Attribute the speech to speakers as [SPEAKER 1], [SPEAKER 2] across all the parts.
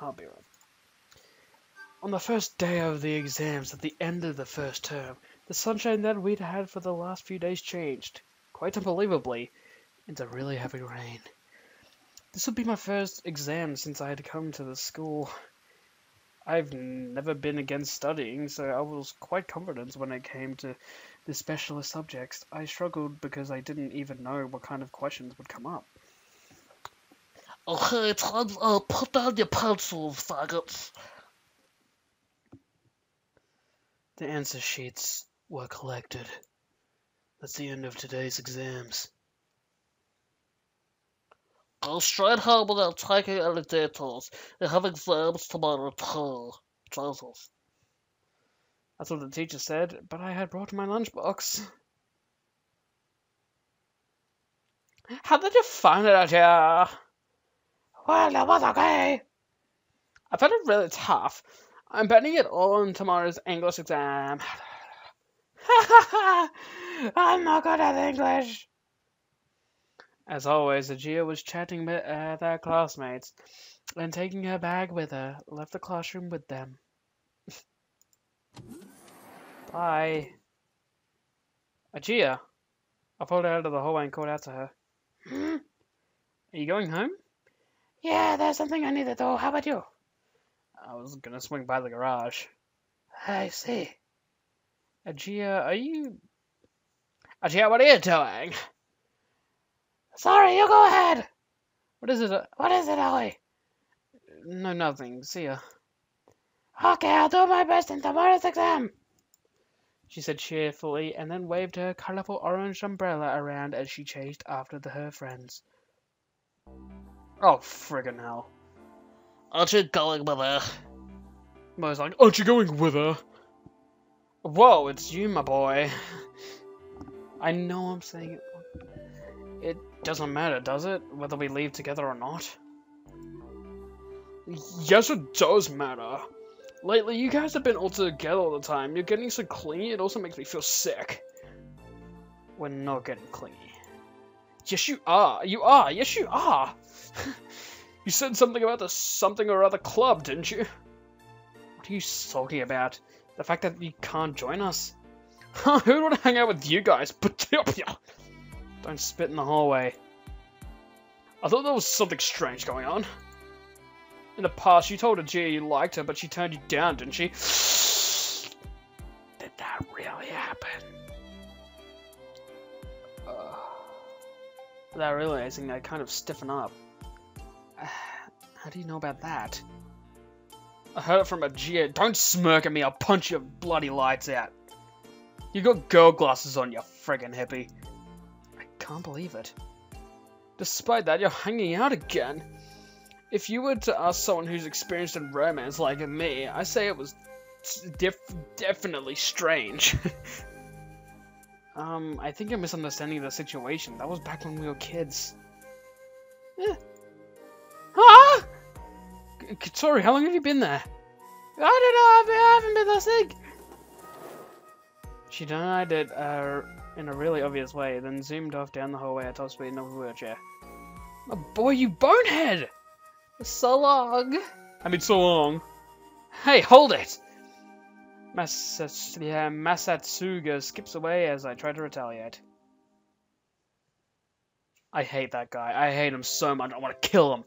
[SPEAKER 1] I'll be right. On the first day of the exams at the end of the first term, the sunshine that we'd had for the last few days changed, quite unbelievably, into really heavy rain. This would be my first exam since I had come to the school. I've never been against studying, so I was quite confident when it came to the specialist subjects. I struggled because I didn't even know what kind of questions would come up.
[SPEAKER 2] Okay, time put down your pencils, faggots.
[SPEAKER 1] The answer sheets were collected. That's the end of today's exams.
[SPEAKER 2] Go straight home without taking any details. You have exams tomorrow too. Jesus.
[SPEAKER 1] That's what the teacher said, but I had brought my lunchbox. How did you find it out here? Well, it was okay. I found it really tough. I'm betting it all on tomorrow's English exam. I'm not good at English. As always, Agia was chatting with their classmates, and taking her bag with her, left the classroom with them. Bye. Agia. I pulled her out of the hallway and called out to her. Are you going home? Yeah, there's something I need to do. How about you? I was gonna swing by the garage. I see. Agia, Agia, what are you doing? Sorry, you go ahead. What is it, Aoi? No, nothing. See ya. Okay, I'll do my best in tomorrow's exam, she said cheerfully, and then waved her colourful orange umbrella around as she chased after her friends. Oh, friggin' hell.
[SPEAKER 2] Aren't you going with her?
[SPEAKER 1] Mo's like, aren't you going with her? Whoa, it's you, my boy. I know I'm saying it. It doesn't matter, does it? Whether we leave together or not? Yes, it does matter. Lately, you guys have been all together all the time. You're getting so clingy, it also makes me feel sick. We're not getting clingy. Yes, you are. You are. Yes, you are. You said something about the something or other club, didn't you? What are you talking about? The fact that you can't join us? Who would hang out with you guys? Don't spit in the hallway. I thought there was something strange going on. In the past, you told Agia you liked her, but she turned you down, didn't she? Did that really happen? Without realizing, I kind of stiffen up. How do you know about that? I heard it from Agia. Don't smirk at me, I'll punch your bloody lights out. You got girl glasses on, you friggin' hippie. I can't believe it. Despite that, you're hanging out again. If you were to ask someone who's experienced in romance like me, I say it was definitely strange. I think you're misunderstanding the situation. That was back when we were kids. Ah! Sorry, how long have you been there? I don't know, I haven't been that sick. She denied it in a really obvious way, then zoomed off down the hallway at top speed in a wheelchair. Oh boy, you bonehead! So long. I mean, so long. Hey, hold it! Masatsuga skips away as I try to retaliate. I hate that guy. I hate him so much. I want to kill him.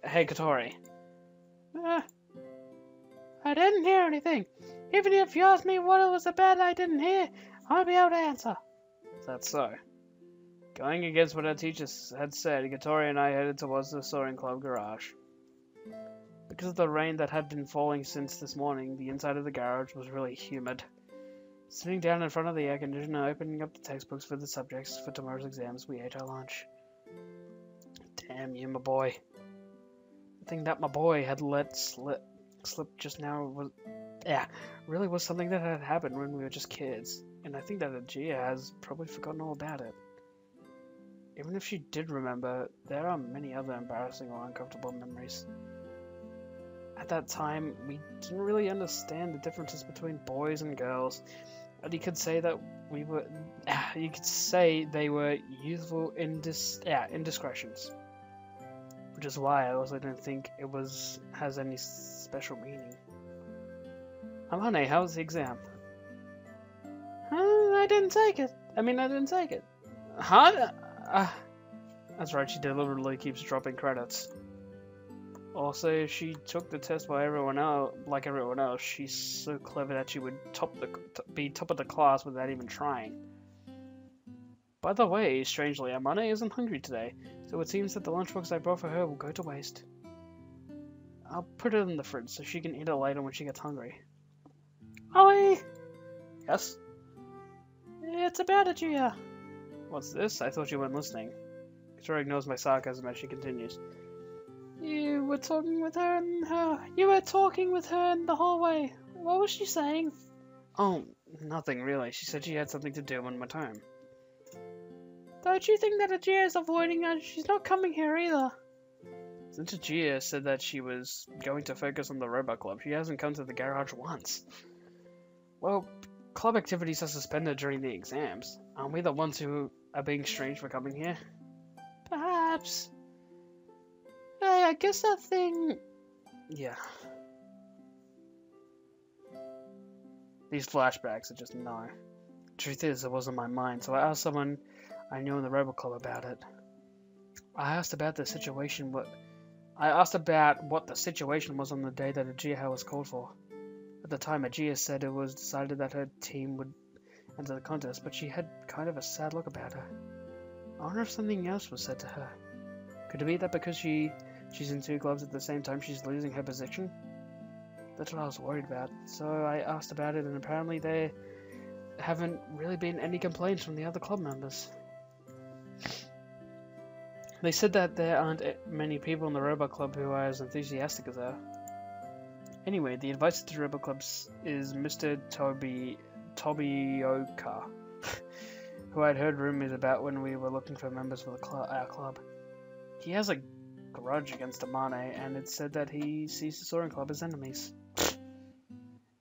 [SPEAKER 1] Hey, Katori. I didn't hear anything. Even if you asked me what it was about I didn't hear, I'll be able to answer. Is that so? Going against what our teachers had said, Katori and I headed towards the Soaring Club garage. Because of the rain that had been falling since this morning, the inside of the garage was really humid. Sitting down in front of the air conditioner, opening up the textbooks for the subjects for tomorrow's exams, we ate our lunch. Damn you, my boy. The thing that my boy had let slip just now was, really was something that had happened when we were just kids. And I think that Agia has probably forgotten all about it. Even if she did remember, there are many other embarrassing or uncomfortable memories. At that time, we didn't really understand the differences between boys and girls, and you could say that they were youthful indiscretions. which is why I also don't think it has any special meaning. Amane, how was the exam? I didn't take it. I didn't take it. Huh? That's right, she deliberately keeps dropping credits. Also, she took the test by everyone else, like everyone else. She's so clever that she would be top of the class without even trying. By the way, strangely, Amane isn't hungry today, so it seems that the lunchbox I brought for her will go to waste. I'll put it in the fridge so she can eat it later when she gets hungry. Oi! Yes? It's about Agia. What's this? I thought you weren't listening. Katori ignores my sarcasm as she continues. You were talking with her in the hallway. What was she saying? Oh, nothing really. She said she had something to do when went home. Don't you think that Agia is avoiding her? She's not coming here either. Since Agia said that she was going to focus on the robot club, she hasn't come to the garage once. Well, club activities are suspended during the exams. Aren't we the ones who are being strange for coming here? Perhaps. Hey, I guess that thing... Yeah. These flashbacks are just no. Truth is, it wasn't my mind, so I asked someone I knew in the robot club about it. I asked about what the situation was on the day that Agia was called for. At the time, Agia said it was decided that her team would enter the contest, but she had kind of a sad look about her. I wonder if something else was said to her. Could it be that because she's in two clubs at the same time, she's losing her position? That's what I was worried about. So I asked about it, and apparently there haven't really been any complaints from the other club members. They said that there aren't many people in the robot club who are as enthusiastic as her. Anyway, the advisor to the robot clubs is Mr. Tobioka, who I'd heard rumors about when we were looking for members for our club. He has a grudge against Amane, and it's said that he sees the Soaring Club as enemies.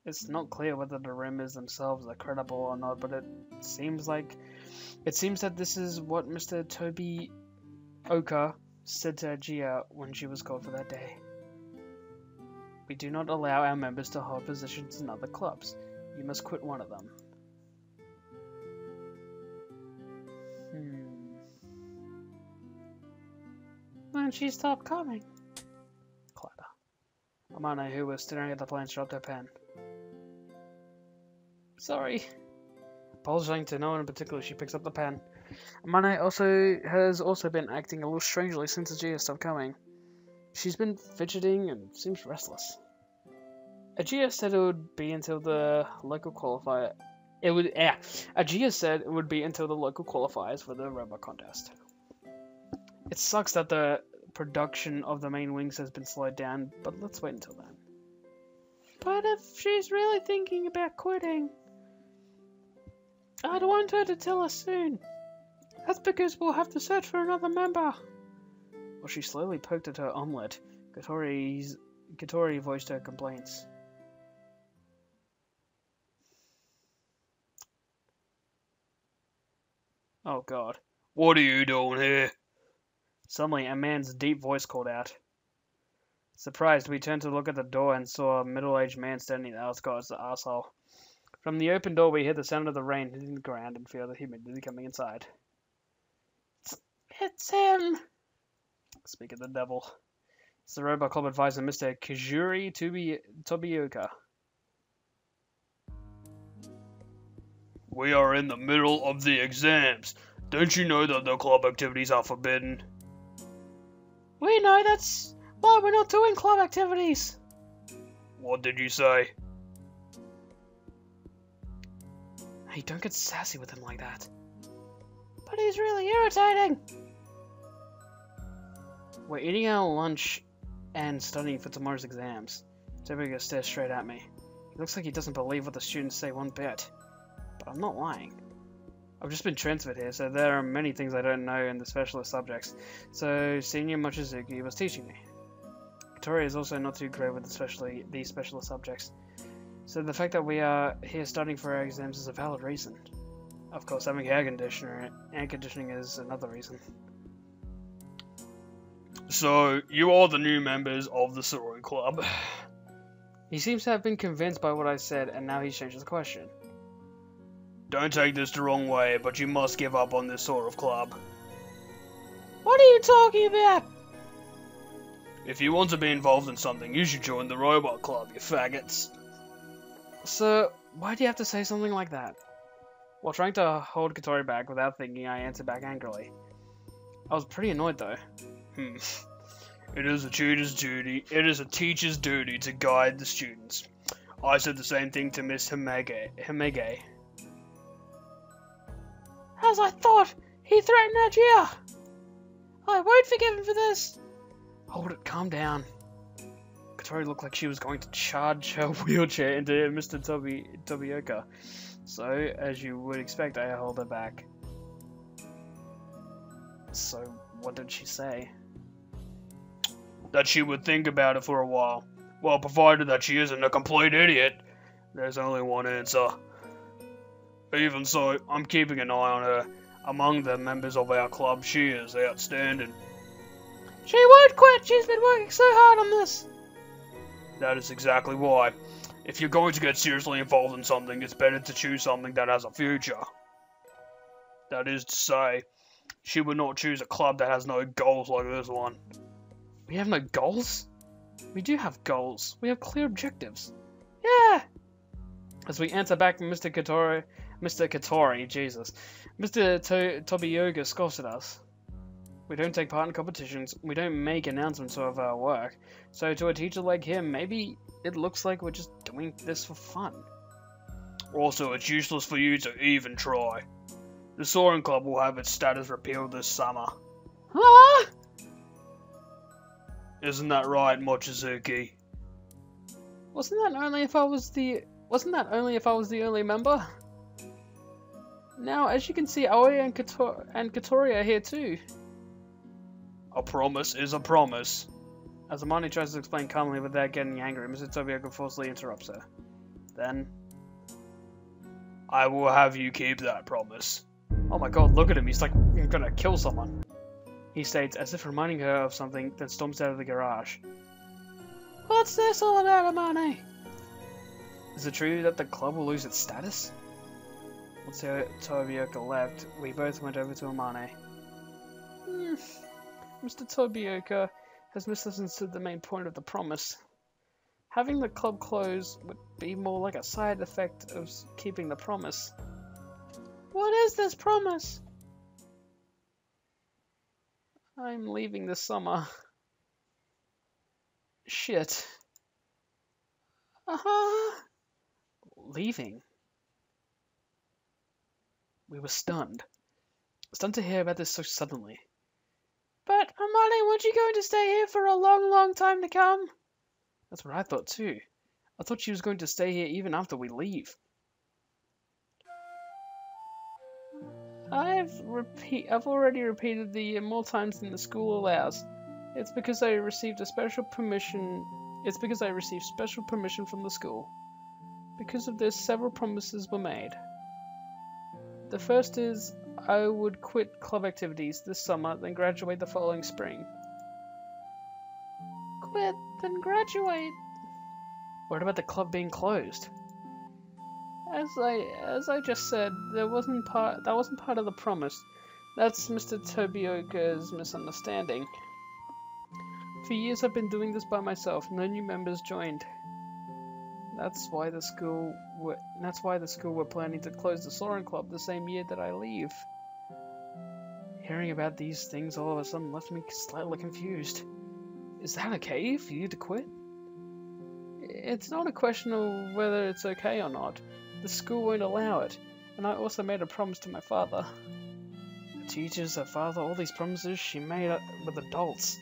[SPEAKER 1] It's not clear whether the rumors themselves are credible or not, but it seems that this is what Mr. Tobioka said to Agia when she was called for that day. We do not allow our members to hold positions in other clubs. You must quit one of them. When she stopped coming. Clatter. Amane, who was staring at the plans, dropped her pen. Sorry. Apologizing to no one in particular, she picks up the pen. Amane has also been acting a little strangely since Agia stopped coming. She's been fidgeting and seems restless. Agia said it would be until the local qualifier. Agia said it would be until the local qualifiers for the robot contest. It sucks that the production of the main wings has been slowed down, but let's wait until then. But if she's really thinking about quitting, I'd want her to tell us soon. That's because we'll have to search for another member. Well, she slowly poked at her omelette. Katori voiced her complaints. Oh god. What are you doing here? Suddenly, a man's deep voice called out. Surprised, we turned to look at the door and saw a middle-aged man standing outside the arsehole. From the open door, we heard the sound of the rain hitting the ground and feel the humidity coming inside. It's him! Speak of the devil. It's the Robot Club advisor, Mr. Kajuri Tobioka. We are in the middle of the exams. Don't you know that the club activities are forbidden? We know, that's why we're not doing club activities. What did you say? Hey, don't get sassy with him like that. But he's really irritating. We're eating our lunch and studying for tomorrow's exams. Tobioka stares straight at me. He looks like he doesn't believe what the students say one bit. But I'm not lying. I've just been transferred here, so there are many things I don't know in the specialist subjects. So Senior Mochizuki was teaching me. Katori is also not too great with these specialist subjects. So the fact that we are here studying for our exams is a valid reason. Of course, having air conditioning is another reason. So, you are the new members of the Soaring Club. He seems to have been convinced by what I said, and now he's changed the question. Don't take this the wrong way, but you must give up on this sort of club. What are you talking about? If you want to be involved in something, you should join the Robot Club, you faggots. Sir, why do you have to say something like that? While trying to hold Katori back without thinking, I answered back angrily. I was pretty annoyed though. It is a tutor's duty. It is a teacher's duty to guide the students. I said the same thing to Miss Himege. As I thought, he threatened Ajia. I won't forgive him for this. Hold it, calm down. Katori looked like she was going to charge her wheelchair into Mr. Tobioka. So, as you would expect, I held her back. So, what did she say? That she would think about it for a while. Well, provided that she isn't a complete idiot. There's only one answer. Even so, I'm keeping an eye on her. Among the members of our club, she is outstanding. She won't quit! She's been working so hard on this! That is exactly why. If you're going to get seriously involved in something, it's better to choose something that has a future. That is to say, she would not choose a club that has no goals like this one. We have no goals? We do have goals. We have clear objectives. Yeah! As we answer back from Mr. Katori, Jesus. Mr. Tobioka scoffs at us. We don't take part in competitions. We don't make announcements of our work. So to a teacher like him, maybe it looks like we're just doing this for fun. Also, it's useless for you to even try. The Soaring Club will have its status repealed this summer. Ah! Isn't that right, Mochizuki? Wasn't that only if I was the only member? Now, as you can see, Aoi and Katori are here too. A promise is a promise. As Amani tries to explain calmly without getting angry, Mr. Tobioka forcefully interrupts her. Then, I will have you keep that promise. Oh my god, look at him, he's like gonna kill someone. He states, as if reminding her of something, then storms out of the garage. What's this all about, Amani? Is it true that the club will lose its status? Once Tobioka left, we both went over to Amane. Mr. Tobioka has misunderstood the main point of the promise. Having the club close would be more like a side effect of keeping the promise. What is this promise? I'm leaving this summer. Shit. Leaving? We were stunned. Stunned to hear about this so suddenly. But, Amani, weren't you going to stay here for a long, long time to come? That's what I thought too. I thought she was going to stay here even after we leave. I've already repeated the more times than the school allows. It's because I received special permission from the school. Because of this, several promises were made. The first is, I would quit club activities this summer, then graduate the following spring. Quit, then graduate? What about the club being closed? As I just said, that wasn't part of the promise. That's Mr. Tobioka's misunderstanding. For years I've been doing this by myself. No new members joined. That's why the school were planning to close the Soaring Club the same year that I leave. Hearing about these things all of a sudden left me slightly confused. Is that okay for you to quit? It's not a question of whether it's okay or not. The school won't allow it, and I also made a promise to my father. The teachers, her father, all these promises she made with adults.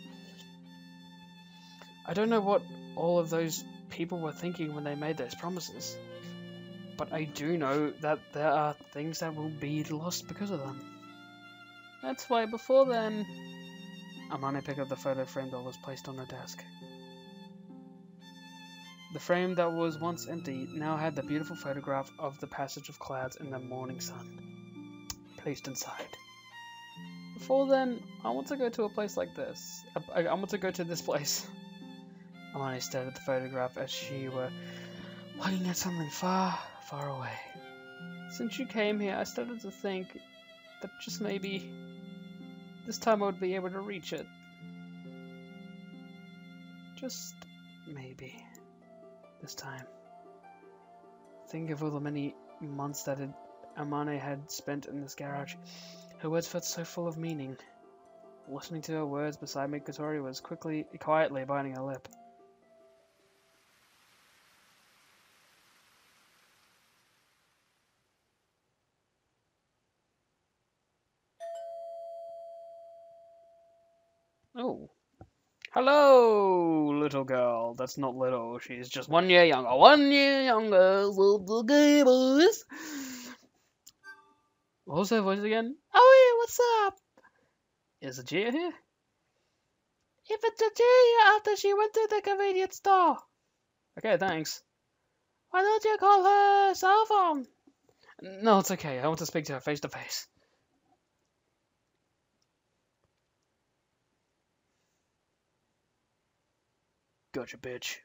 [SPEAKER 1] I don't know what all of those people were thinking when they made those promises, but I do know that there are things that will be lost because of them. That's why before then... Amane picked up the photo frame that was placed on her desk. The frame that was once empty now had the beautiful photograph of the passage of clouds in the morning sun placed inside. Before then, I want to go to a place like this. I want to go to this place. Amane stared at the photograph as she were looking at something far, far away. Since you came here, I started to think that just maybe this time I would be able to reach it. Just maybe this time. Think of all the many months that Amane had spent in this garage. Her words felt so full of meaning. Listening to her words beside me, Katori was quietly biting her lip. Oh. Hello, little girl. That's not little. She's just 1 year younger. 1 year younger. Little gay boys. What was her voice again? Oh, what's up? Is Gia here? If it's Gia after she went to the convenience store. Okay, thanks. Why don't you call her cell phone? No, it's okay. I want to speak to her face to face. Gotcha, bitch.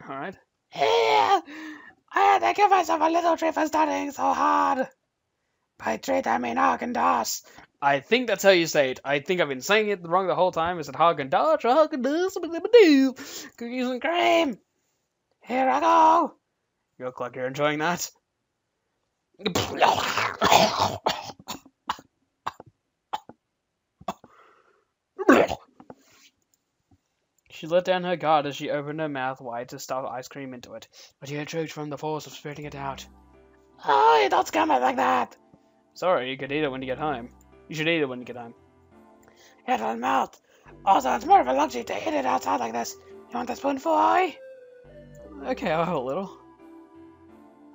[SPEAKER 1] Alright. Yeah! I had to give myself a little treat for studying so hard. By treat, I mean Haagen-Dazs. I think that's how you say it. I think I've been saying it wrong the whole time. Is it Haagen-Dazs or Haagen-Dazs? Cookies and cream. Here I go. You look like you're enjoying that. She let down her guard as she opened her mouth wide to stuff ice cream into it, but she had choked from the force of spitting it out. Oh, you don't scum it like that! Sorry, you could eat it when you get home. You should eat it when you get home. It'll melt. Also, it's more of a luxury to eat it outside like this. You want a spoonful, Aoi? Okay, I'll have a little.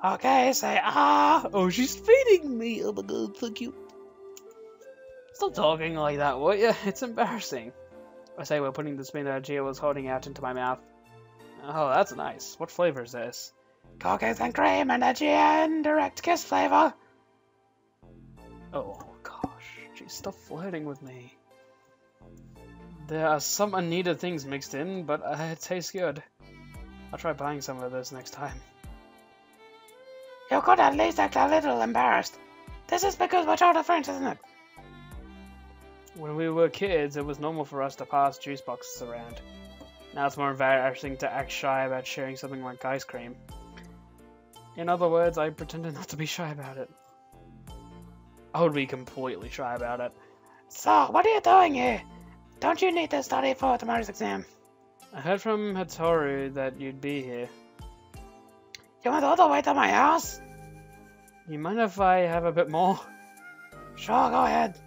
[SPEAKER 1] Okay, say ah! Oh, she's feeding me! Oh my god, so cute. Stop talking like that, will you? It's embarrassing. I say we're putting the spoon that Gia was holding out into my mouth. Oh, that's nice. What flavor is this? Cookies and cream and a Gia indirect kiss flavor. Oh gosh, geez, stop flirting with me. There are some unneeded things mixed in, but it tastes good. I'll try buying some of this next time. You could at least act a little embarrassed. This is because we're total friends, isn't it? When we were kids, it was normal for us to pass juice boxes around. Now it's more embarrassing to act shy about sharing something like ice cream. In other words, I pretended not to be shy about it. I would be completely shy about it. So, what are you doing here? Don't you need to study for tomorrow's exam? I heard from Hattori that you'd be here. You went all the way to my house? You mind if I have a bit more? Sure, go ahead.